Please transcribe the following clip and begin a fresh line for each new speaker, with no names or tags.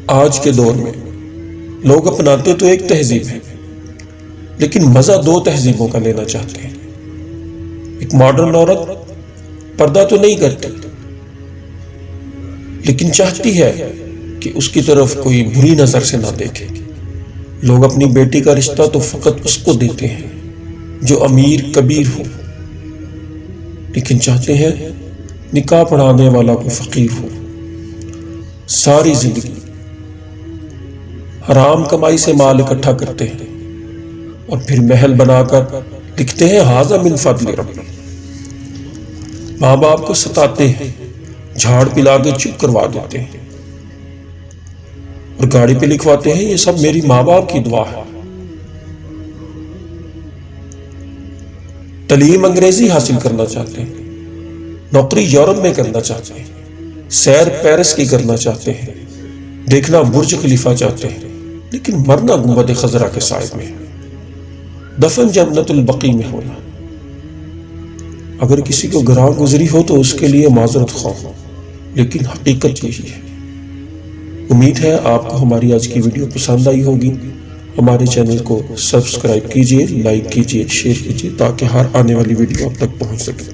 آج کے دور میں لوگ اپناتے تو ایک تہذیب ہے، لیکن مزہ دو تہذیبوں کا لینا چاہتے ہیں۔ ایک ماڈرن عورت پردہ تو نہیں کرتی، لیکن چاہتی ہے کہ اس کی طرف کوئی بری نظر سے نہ دیکھے۔ لوگ اپنی بیٹی کا رشتہ تو فقط اس کو دیتے ہیں جو امیر کبیر ہو، لیکن چاہتے ہیں نکاح پڑھانے والا کوئی فقیر ہو۔ ساری زندگی حرام کمائی سے مال اکٹھا کرتے ہیں اور پھر محل بنا کر لکھتے ہیں ھذا من فضل ربی۔ ماں باپ کو ستاتے ہیں، جھاڑ پلا کے چپ کروا دیتے ہیں اور گاڑی پہ لکھواتے ہیں یہ سب میری ماں باپ کی دعا ہے۔ تعلیم انگریزی حاصل کرنا چاہتے ہیں، نوکری یورپ میں کرنا چاہتے ہیں، سیر پیرس کی کرنا چاہتے ہیں، دیکھنا برج خلیفہ چاہتے ہیں، لیکن مرنا گنبد خضرا کے سائے میں، دفن جنت البقیع میں ہونا۔ اگر کسی کو گراں گزری ہو تو اس کے لیے معذرت خواہ ہو، لیکن حقیقت یہی ہے۔ امید ہے آپ کو ہماری آج کی ویڈیو پسند آئی ہوگی۔ ہمارے چینل کو سبسکرائب کیجئے، لائک کیجئے، شیئر کیجئے تاکہ ہر آنے والی ویڈیو آپ تک پہنچ سکے۔